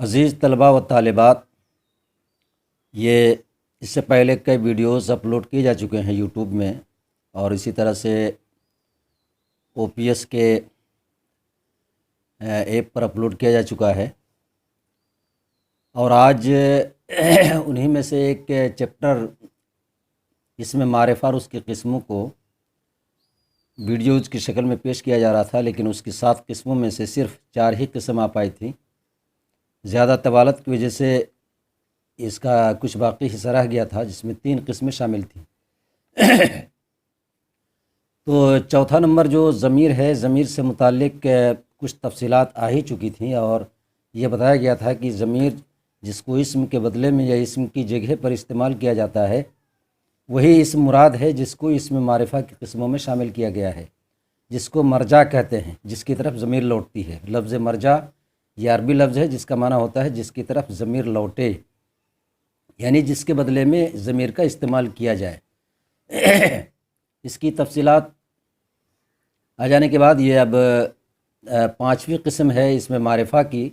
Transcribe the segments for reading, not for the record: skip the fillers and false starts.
عزیز طلباء و طالبات، یہ اس سے پہلے کئی ویڈیوز اپلوڈ کیے جا چکے ہیں یوٹیوب میں، اور اسی طرح سے او پی ایس کے ایپ پر اپلوڈ کیا جا چکا ہے، اور آج انہی میں سے ایک چیپٹر اس میں معرفہ اور اس کی قسموں کو ویڈیوز کی شکل میں پیش کیا جا رہا تھا، لیکن اس کی 7 قسموں میں سے صرف 4 ہی قسم آ پائی تھیں۔ زیادہ طوالت کی وجہ سے اس کا کچھ باقی حصہ رہ گیا تھا، جس میں 3 قسمیں شامل تھیں۔ تو چوتھا نمبر جو ضمیر ہے، ضمیر سے متعلق کچھ تفصیلات آ ہی چکی تھیں، اور یہ بتایا گیا تھا کہ ضمیر جس کو اسم کے بدلے میں یا اسم کی جگہ پر استعمال کیا جاتا ہے، وہی اسم مراد ہے جس کو اسم معرفہ کی قسموں میں شامل کیا گیا ہے، جس کو مرجع کہتے ہیں، جس کی طرف ضمیر لوٹتی ہے۔ لفظ مرجع یہ عربی لفظ ہے جس کا معنی ہوتا ہے جس کی طرف ضمیر لوٹے، یعنی جس کے بدلے میں ضمیر کا استعمال کیا جائے۔ اس کی تفصیلات آ جانے کے بعد یہ اب 5ویں قسم ہے اسم معرفہ کی،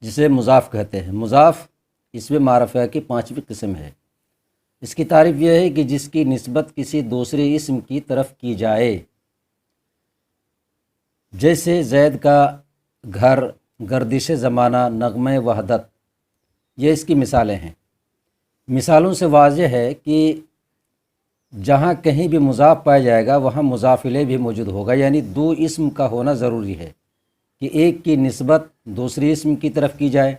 جسے مضاف کہتے ہیں۔ مضاف اسم معرفہ کی 5ویں قسم ہے۔ اس کی تعریف یہ ہے کہ جس کی نسبت کسی دوسرے اسم کی طرف کی جائے، جیسے زید کا گھر، گردش زمانہ، نغمہ وحدت، یہ اس کی مثالیں ہیں۔ مثالوں سے واضح ہے کہ جہاں کہیں بھی مضاف پایا جائے گا وہاں مضاف الیہ بھی موجود ہوگا، یعنی 2 اسم کا ہونا ضروری ہے کہ ایک کی نسبت دوسری اسم کی طرف کی جائے،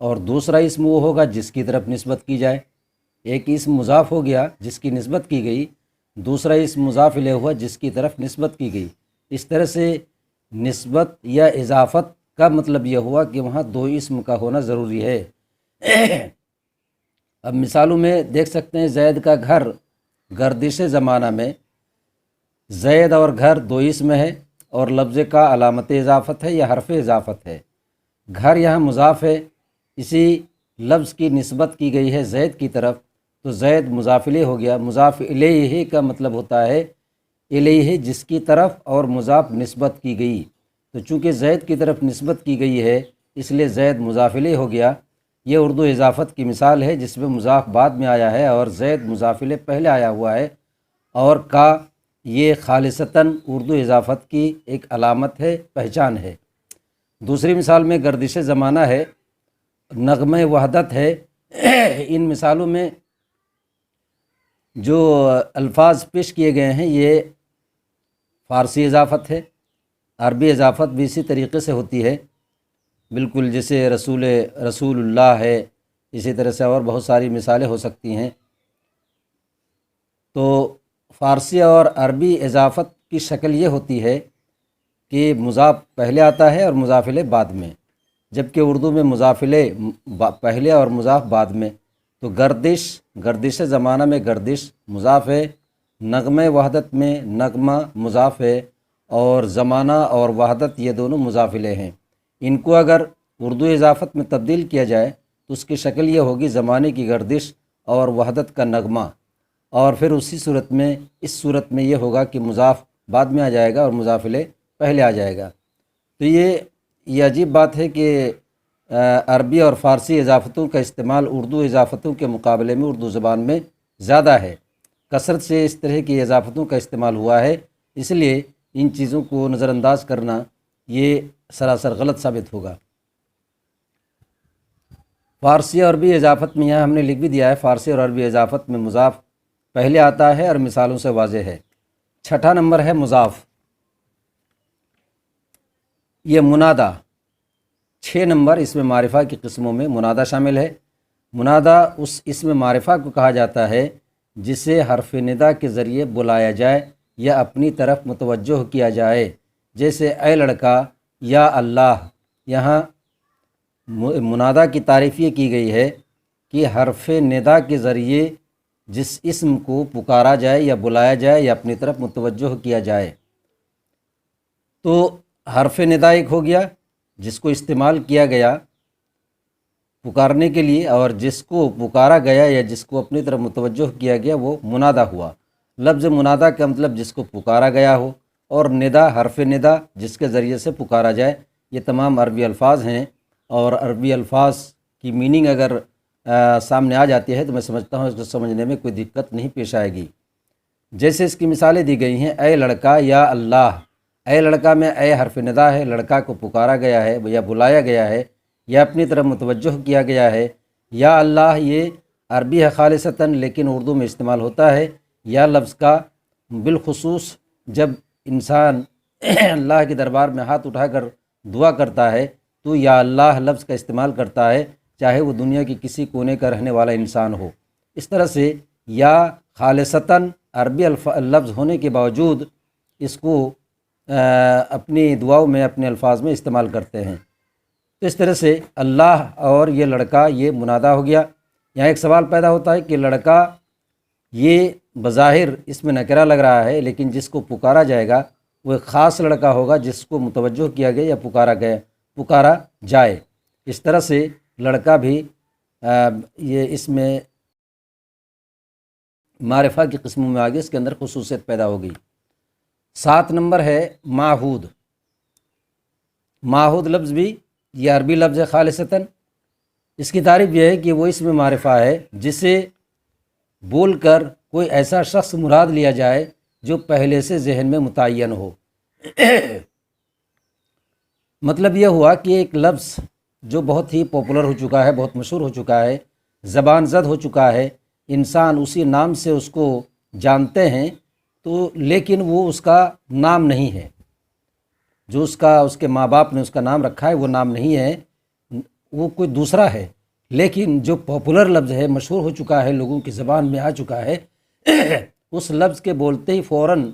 اور دوسرا اسم وہ ہوگا جس کی طرف نسبت کی جائے۔ ایک اسم مضاف ہو گیا جس کی نسبت کی گئی، دوسرا اسم مضاف الیہ ہوا جس کی طرف نسبت کی گئی۔ اس طرح سے نسبت یا اضافت کا مطلب یہ ہوا کہ وہاں 2 اسم کا ہونا ضروری ہے۔ اب مثالوں میں دیکھ سکتے ہیں، زید کا گھر، گردش زمانہ میں زید اور گھر 2 اسم ہے، اور لفظ کا علامت اضافت ہے یا حرف اضافت ہے۔ گھر یہاں مضاف ہے، اسی لفظ کی نسبت کی گئی ہے زید کی طرف، تو زید مضاف الیہ ہو گیا۔ مضاف الیہ کا مطلب ہوتا ہے الیہ جس کی طرف اور مضاف نسبت کی گئی، تو چونکہ زید کی طرف نسبت کی گئی ہے اس لیے زید مضاف الیہ ہو گیا۔ یہ اردو اضافت کی مثال ہے جس میں مضاف بعد میں آیا ہے اور زید مضاف الیہ پہلے آیا ہوا ہے، اور کا یہ خالصتاً اردو اضافت کی ایک علامت ہے، پہچان ہے۔ دوسری مثال میں گردش زمانہ ہے، نغمہ وحدت ہے۔ ان مثالوں میں جو الفاظ پیش کیے گئے ہیں یہ فارسی اضافت ہے، عربی اضافت بھی اسی طریقے سے ہوتی ہے، بالکل جیسے رسول اللہ ہے، اسی طرح سے اور بہت ساری مثالیں ہو سکتی ہیں۔ تو فارسی اور عربی اضافت کی شکل یہ ہوتی ہے کہ مضاف پہلے آتا ہے اور مضاف الیہ بعد میں، جبکہ اردو میں مضاف الیہ پہلے اور مضاف بعد میں۔ تو گردش زمانہ میں گردش مضاف ہے، نغمہ وحدت میں نغمہ مضاف ہے، اور زمانہ اور وحدت یہ دونوں مضاف الیہ ہیں۔ ان کو اگر اردو اضافت میں تبدیل کیا جائے تو اس کی شکل یہ ہوگی زمانے کی گردش اور وحدت کا نغمہ، اور پھر اسی صورت میں اس صورت میں یہ ہوگا کہ مضاف بعد میں آ جائے گا اور مضاف الیہ پہلے آ جائے گا۔ تو یہ عجیب بات ہے کہ عربی اور فارسی اضافتوں کا استعمال اردو اضافتوں کے مقابلے میں اردو زبان میں زیادہ ہے۔ کثرت سے اس طرح کی اضافتوں کا استعمال ہوا ہے، اس لیے ان چیزوں کو نظر انداز کرنا یہ سراسر غلط ثابت ہوگا۔ فارسی اور عربی اضافت میں یہاں ہم نے لکھ بھی دیا ہے، فارسی اور عربی اضافت میں مضاف پہلے آتا ہے اور مثالوں سے واضح ہے۔ 6ٹھا نمبر ہے مضاف، یہ منادہ۔ 6 نمبر اسم معرفہ کی قسموں میں منادہ شامل ہے۔ منادہ اس اسم معرفہ کو کہا جاتا ہے جسے حرف ندا کے ذریعے بلایا جائے یا اپنی طرف متوجہ کیا جائے، جیسے اے لڑکا یا اللہ۔ یہاں منادہ کی تعریف یہ کی گئی ہے کہ حرف ندا کے ذریعے جس اسم کو پکارا جائے یا بلایا جائے یا اپنی طرف متوجہ کیا جائے۔ تو حرف ندا ایک ہو گیا جس کو استعمال کیا گیا پکارنے کے لیے، اور جس کو پکارا گیا یا جس کو اپنی طرف متوجہ کیا گیا وہ منادہ ہوا۔ لفظ منادہ کا مطلب جس کو پکارا گیا ہو، اور ندا حرف ندا جس کے ذریعے سے پکارا جائے۔ یہ تمام عربی الفاظ ہیں، اور عربی الفاظ کی میننگ اگر سامنے آ جاتی ہے تو میں سمجھتا ہوں اس کو سمجھنے میں کوئی دقت نہیں پیش آئے گی۔ جیسے اس کی مثالیں دی گئی ہیں، اے لڑکا یا اللہ۔ اے لڑکا میں اے حرف ندا ہے، لڑکا کو پکارا گیا ہے یا بلایا گیا ہے یا اپنی طرف متوجہ کیا گیا ہے۔ یا اللہ یہ عربی ہے خالصتاً، لیکن اردو میں استعمال ہوتا ہے یا لفظ کا بالخصوص جب انسان اللہ کے دربار میں ہاتھ اٹھا کر دعا کرتا ہے تو یا اللہ لفظ کا استعمال کرتا ہے، چاہے وہ دنیا کی کسی کونے کا رہنے والا انسان ہو۔ اس طرح سے یا خالصتاً عربی لفظ ہونے کے باوجود اس کو اپنی دعاؤں میں اپنے الفاظ میں استعمال کرتے ہیں۔ تو اس طرح سے اللہ اور یہ لڑکا یہ منادا ہو گیا۔ یہاں ایک سوال پیدا ہوتا ہے کہ لڑکا یہ بظاہر اس میں نکرہ لگ رہا ہے، لیکن جس کو پکارا جائے گا وہ ایک خاص لڑکا ہوگا جس کو متوجہ کیا گیا یا پکارا جائے۔ اس طرح سے لڑکا بھی یہ اس میں معرفہ کی قسموں میں آگے اس کے اندر خصوصیت پیدا ہوگی۔ 7 نمبر ہے معہود۔ معہود لفظ بھی یہ عربی لفظ ہے خالصتاً۔ اس کی تعریف یہ ہے کہ وہ اس میں معرفہ ہے جسے بول کر کوئی ایسا شخص مراد لیا جائے جو پہلے سے ذہن میں متعین ہو۔ مطلب یہ ہوا کہ ایک لفظ جو بہت ہی پاپولر ہو چکا ہے، بہت مشہور ہو چکا ہے، زبان زد ہو چکا ہے، انسان اسی نام سے اس کو جانتے ہیں، تو لیکن وہ اس کا نام نہیں ہے، جو اس کے ماں باپ نے اس کا نام رکھا ہے وہ نام نہیں ہے، وہ کوئی دوسرا ہے۔ لیکن جو پاپولر لفظ ہے، مشہور ہو چکا ہے، لوگوں کی زبان میں آ چکا ہے، اس لفظ کے بولتے ہی فوراً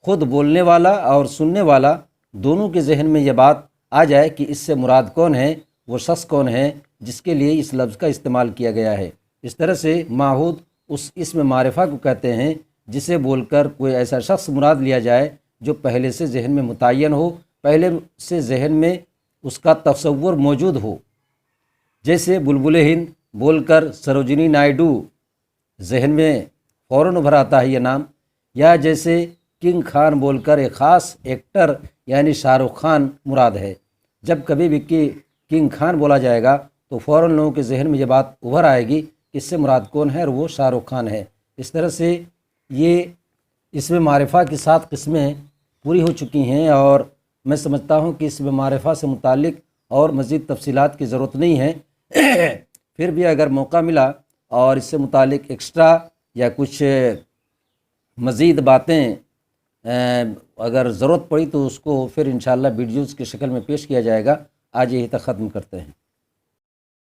خود بولنے والا اور سننے والا دونوں کے ذہن میں یہ بات آ جائے کہ اس سے مراد کون ہے، وہ شخص کون ہے جس کے لیے اس لفظ کا استعمال کیا گیا ہے۔ اس طرح سے معہود اس اسم معرفہ کو کہتے ہیں جسے بول کر کوئی ایسا شخص مراد لیا جائے جو پہلے سے ذہن میں متعین ہو، پہلے سے ذہن میں اس کا تصور موجود ہو۔ جیسے بلبل ہند بول کر سروجنی نائیڈو ذہن میں فوراً ابھر آتا ہے یہ نام، یا جیسے کنگ خان بول کر ایک خاص ایکٹر یعنی شاہ رخ خان مراد ہے۔ جب کبھی بھی کنگ خان بولا جائے گا تو فوراً لوگوں کے ذہن میں یہ بات ابھر آئے گی کہ اس سے مراد کون ہے، اور وہ شاہ رخ خان ہے۔ اس طرح سے یہ اسم معرفہ کی 7 قسمیں پوری ہو چکی ہیں، اور میں سمجھتا ہوں کہ اسم معرفہ سے متعلق اور مزید تفصیلات کی ضرورت نہیں ہے۔ پھر بھی اگر موقع ملا اور اس سے متعلق ایکسٹرا یا کچھ مزید باتیں اگر ضرورت پڑی تو اس کو پھر انشاءاللہ ویڈیوز کی شکل میں پیش کیا جائے گا۔ آج یہی تک ختم کرتے ہیں۔